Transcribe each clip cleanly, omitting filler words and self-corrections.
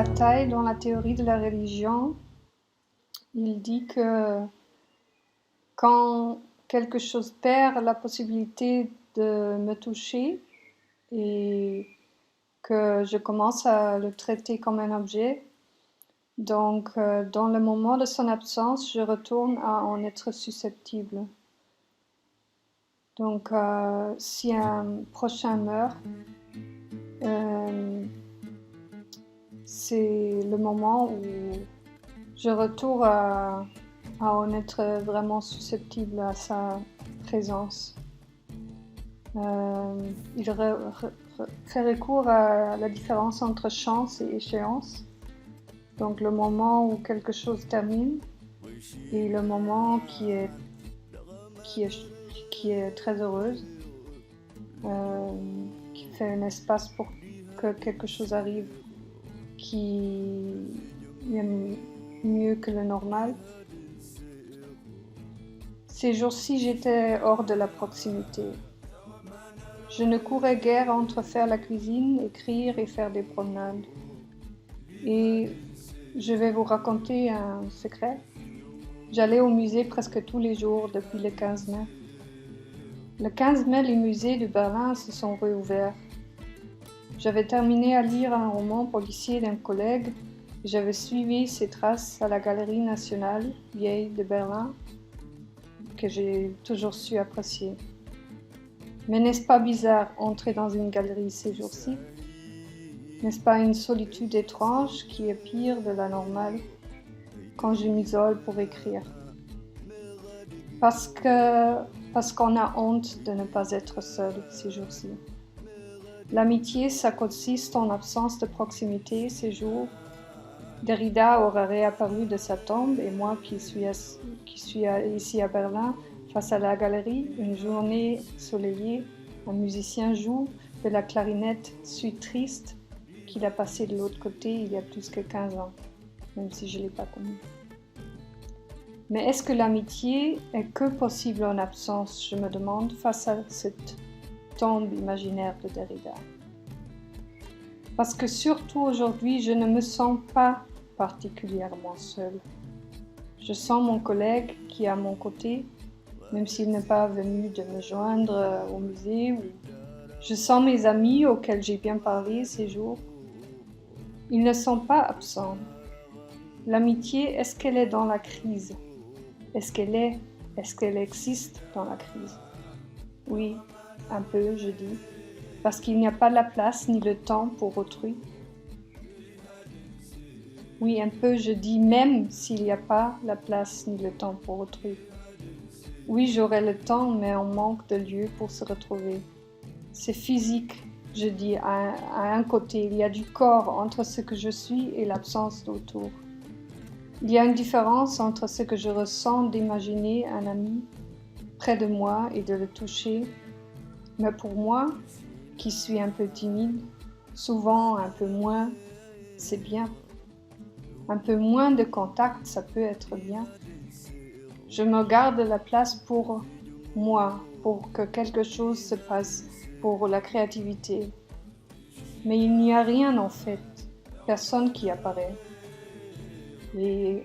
Bataille, dans la théorie de la religion, il dit que quand quelque chose perd la possibilité de me toucher et que je commence à le traiter comme un objet, donc dans le moment de son absence, je retourne à en être susceptible. Donc si un prochain meurt, c'est le moment où je retourne à en être vraiment susceptible à sa présence. Il fait recours à la différence entre chance et échéance. Donc le moment où quelque chose termine et le moment qui est très heureuse, qui fait un espace pour que quelque chose arrive qui est mieux que le normal. Ces jours-ci, j'étais hors de la proximité. Je ne courais guère entre faire la cuisine, écrire et faire des promenades. Et je vais vous raconter un secret. J'allais au musée presque tous les jours depuis le 15 mai. Le 15 mai, les musées de Berlin se sont réouverts. J'avais terminé à lire un roman policier d'un collègue et j'avais suivi ses traces à la Galerie nationale vieille de Berlin, que j'ai toujours su apprécier. Mais n'est-ce pas bizarre entrer dans une galerie ces jours-ci? N'est-ce pas une solitude étrange qui est pire de la normale quand je m'isole pour écrire? Parce qu'on a honte de ne pas être seul ces jours-ci. L'amitié, ça consiste en absence de proximité ces jours. Derrida aurait réapparu de sa tombe et moi qui suis ici à Berlin, face à la galerie, une journée soleillée, un musicien joue de la clarinette, suis triste qu'il a passé de l'autre côté il y a plus que 15 ans, même si je ne l'ai pas connu. Mais est-ce que l'amitié est que possible en absence, je me demande, face à cette tombe imaginaire de Derrida? Parce que surtout aujourd'hui, je ne me sens pas particulièrement seule. Je sens mon collègue qui est à mon côté, même s'il n'est pas venu de me joindre au musée. Je sens mes amis auxquels j'ai bien parlé ces jours. Ils ne sont pas absents. L'amitié, est-ce qu'elle est dans la crise? Est-ce qu'elle existe dans la crise? Oui, un peu, je dis, parce qu'il n'y a pas la place ni le temps pour autrui. Oui, un peu, je dis, même s'il n'y a pas la place ni le temps pour autrui. Oui, j'aurai le temps, mais on manque de lieu pour se retrouver. C'est physique, je dis, à un côté. Il y a du corps entre ce que je suis et l'absence d'autour. Il y a une différence entre ce que je ressens d'imaginer un ami près de moi et de le toucher. Mais pour moi, qui suis un peu timide, souvent un peu moins, c'est bien. Un peu moins de contact, ça peut être bien. Je me garde la place pour moi, pour que quelque chose se passe, pour la créativité. Mais il n'y a rien en fait, personne qui apparaît. Et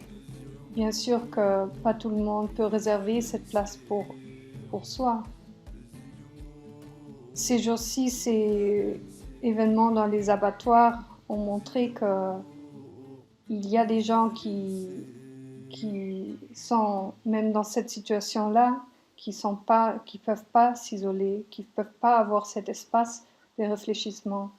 bien sûr que pas tout le monde peut réserver cette place pour soi. Ces jours-ci, ces événements dans les abattoirs ont montré qu'il y a des gens qui sont, même dans cette situation-là, qui peuvent pas s'isoler, qui peuvent pas avoir cet espace de réfléchissement.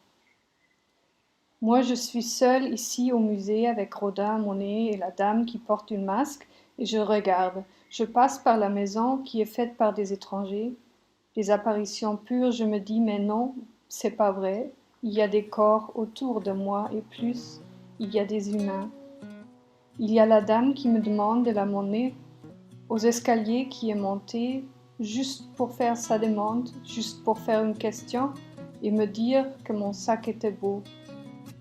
Moi, je suis seule ici au musée avec Rodin, Monet et la dame qui porte une masque et je regarde. Je passe par la maison qui est faite par des étrangers. Des apparitions pures, je me dis, mais non, c'est pas vrai. Il y a des corps autour de moi et plus, il y a des humains. Il y a la dame qui me demande de la monnaie aux escaliers qui est montée juste pour faire sa demande, juste pour faire une question et me dire que mon sac était beau.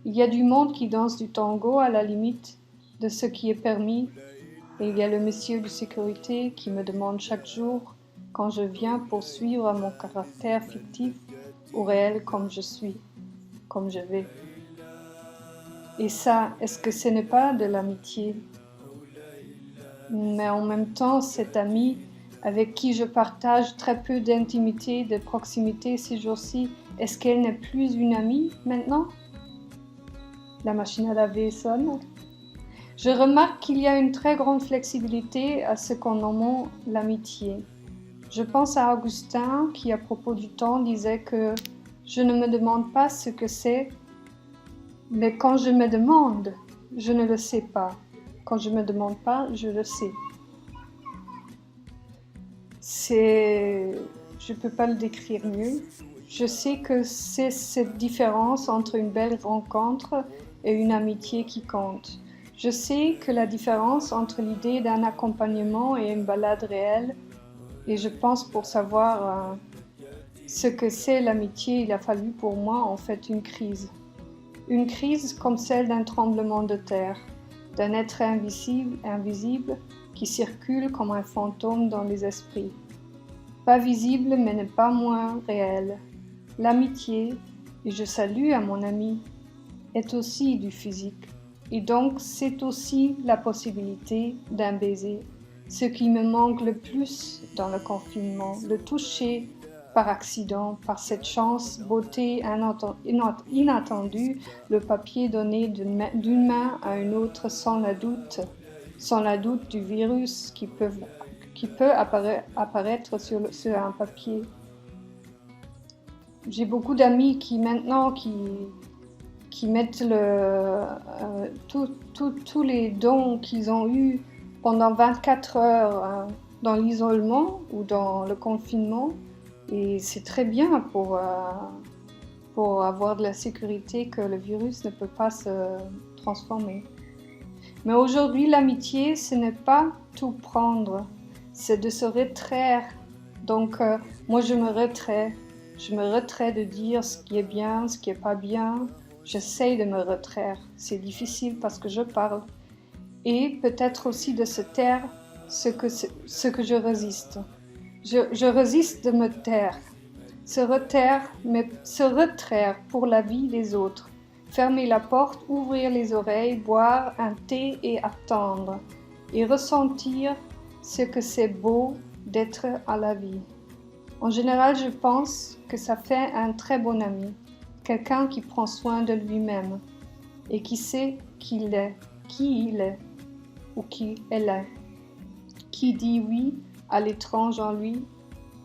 Il y a du monde qui danse du tango à la limite de ce qui est permis et il y a le monsieur de sécurité qui me demande chaque jour quand je viens poursuivre mon caractère fictif ou réel comme je suis, comme je vais. Et ça, est-ce que ce n'est pas de l'amitié? Mais en même temps, cette amie avec qui je partage très peu d'intimité, de proximité ces jours-ci, est-ce qu'elle n'est plus une amie maintenant? La machine à laver sonne. Je remarque qu'il y a une très grande flexibilité à ce qu'on nomme l'amitié. Je pense à Augustin qui, à propos du temps, disait que je ne me demande pas ce que c'est, mais quand je me demande, je ne le sais pas. Quand je ne me demande pas, je le sais. Je ne peux pas le décrire mieux. Je sais que c'est cette différence entre une belle rencontre et une amitié qui compte. Je sais que la différence entre l'idée d'un accompagnement et une balade réelle, et je pense pour savoir ce que c'est l'amitié, il a fallu pour moi en fait une crise. Une crise comme celle d'un tremblement de terre, d'un être invisible qui circule comme un fantôme dans les esprits. Pas visible mais n'est pas moins réel. L'amitié, et je salue à mon ami, est aussi du physique. Et donc c'est aussi la possibilité d'un baiser. Ce qui me manque le plus dans le confinement, le toucher par accident, par cette chance, beauté inattendue, le papier donné d'une main à une autre sans la doute du virus qui peut apparaître sur un papier. J'ai beaucoup d'amis qui maintenant qui mettent tous les dons qu'ils ont eus pendant 24 heures dans l'isolement ou dans le confinement. Et c'est très bien pour avoir de la sécurité que le virus ne peut pas se transformer. Mais aujourd'hui, l'amitié, ce n'est pas tout prendre, c'est de se retraire. Donc, moi, je me retrais. Je me retrais de dire ce qui est bien, ce qui n'est pas bien. J'essaye de me retraire. C'est difficile parce que je parle. Et peut-être aussi de se taire ce que je résiste. Je résiste de me taire. Se retraire, mais se retraire pour la vie des autres. Fermer la porte, ouvrir les oreilles, boire un thé et attendre. Et ressentir ce que c'est beau d'être à la vie. En général, je pense que ça fait un très bon ami. Quelqu'un qui prend soin de lui-même et qui sait qui il est ou qui elle est. Qui dit oui à l'étrange en lui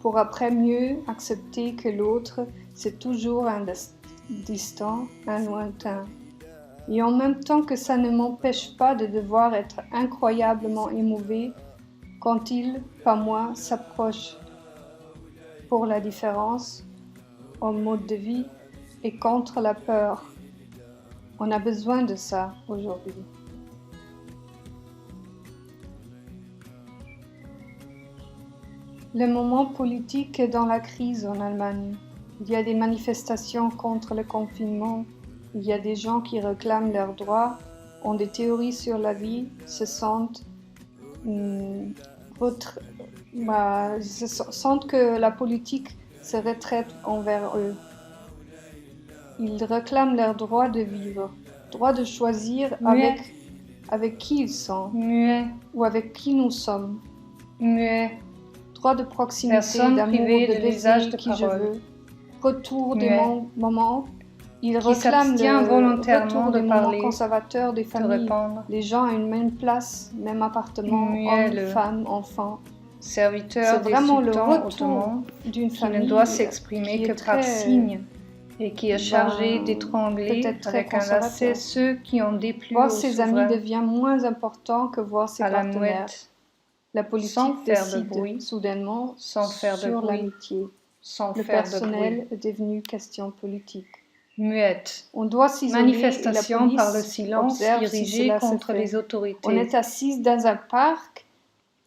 pour après mieux accepter que l'autre, c'est toujours un distant, un lointain. Et en même temps que ça ne m'empêche pas de devoir être incroyablement émouvé quand il, pas moi, s'approche pour la différence en mode de vie et contre la peur. On a besoin de ça aujourd'hui. Le moment politique est dans la crise en Allemagne. Il y a des manifestations contre le confinement. Il y a des gens qui réclament leurs droits, ont des théories sur la vie, sentent que la politique se retraite envers eux. Ils réclament leur droit de vivre, droit de choisir avec qui ils sont ou avec qui nous sommes. Droit de proximité, Personne d'amour, privée de de baiser l'usage de qui parole. je veux. Retour des moments. Ils Qui réclament s'abstient le volontairement retour de des moments parler, conservateurs des de familles. répondre. Les gens à une même place, même appartement, hommes, femmes, enfants. Serviteur C'est des vraiment le sultans retour ottomans d'une qui famille ne doit s'exprimer qui est que par très, signe et qui est chargé d'étrangler peut-être très avec un lacet conservateur. ceux qui ont déplu Voir au ses amis souverain devient moins important que voir ses à la partenaires. mouette, La politique sans faire de décide bruit, soudainement sans faire de sur bruit, l'amitié. sans Le faire de personnel bruit. est devenu question politique. Muette. On doit s'isoler Manifestation et la police par le silence observe si dirigée cela se contre fait. les autorités. On est assise dans un parc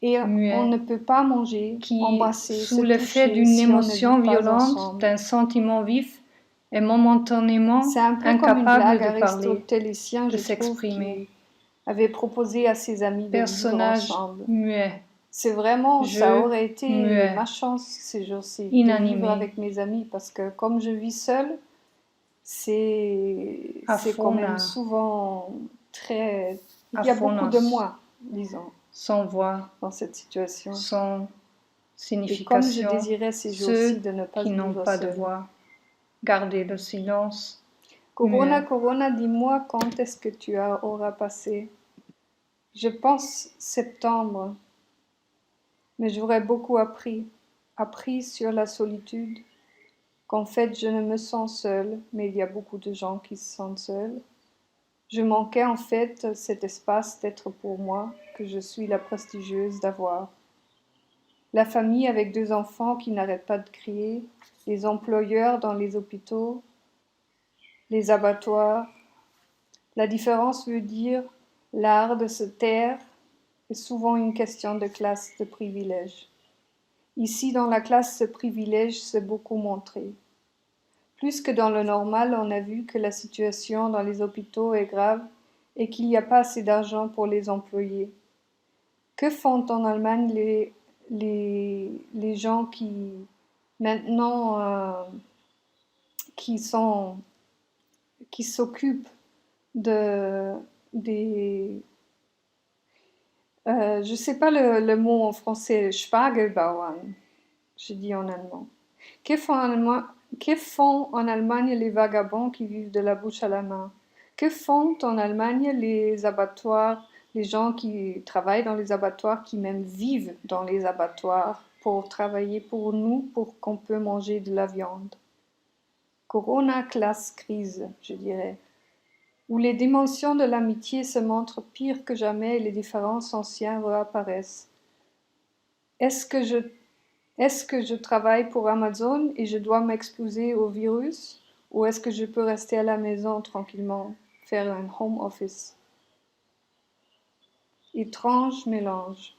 et Muet. on ne peut pas manger, Qui, embrasser, sous se l'effet toucher d'une si on ne émotion vit pas violente, ensemble. d'un sentiment vif, est momentanément C'est un peu incapable comme une blague de parler, aristotélicien, de je trouve, s'exprimer. qui avait proposé à ses amis de vivre Personnage ensemble. muet, C'est vraiment, ça aurait été muet, ma chance ces jours-ci, de inanimé. vivre avec mes amis, parce que comme je vis seule, c'est quand même Afona. souvent très... Il y a beaucoup de Aphonos. moi, disons, Sans voix, dans cette situation. sans Et comme je signification. désirais ces jours-ci Ceux de ne pas qui n'ont vivre pas de seul. voix. Garder le silence. Corona, muet. Corona, dis-moi quand est-ce que tu auras passé. Je pense septembre, mais j'aurais beaucoup appris sur la solitude, qu'en fait je ne me sens seule, mais il y a beaucoup de gens qui se sentent seuls. Je manquais en fait cet espace d'être pour moi, que je suis la prestigieuse d'avoir. La famille avec 2 enfants qui n'arrêtent pas de crier, les employeurs dans les hôpitaux, les abattoirs. La différence veut dire l'art de se taire est souvent une question de classe de privilège. Ici, dans la classe, ce privilège s'est beaucoup montré. Plus que dans le normal, on a vu que la situation dans les hôpitaux est grave et qu'il n'y a pas assez d'argent pour les employés. Que font en Allemagne les gens qui, maintenant, qui s'occupent des... je ne sais pas le mot en français, Spargelbauern, je dis en allemand. Que font en Allemagne les vagabonds qui vivent de la bouche à la main? Que font en Allemagne les abattoirs, les gens qui travaillent dans les abattoirs, qui même vivent dans les abattoirs pour travailler pour nous, pour qu'on puisse manger de la viande? Corona classe crise, je dirais, où les dimensions de l'amitié se montrent pires que jamais et les différences anciennes réapparaissent. Est-ce que je travaille pour Amazon et je dois m'exposer au virus, ou est-ce que je peux rester à la maison tranquillement, faire un home office? Étrange mélange.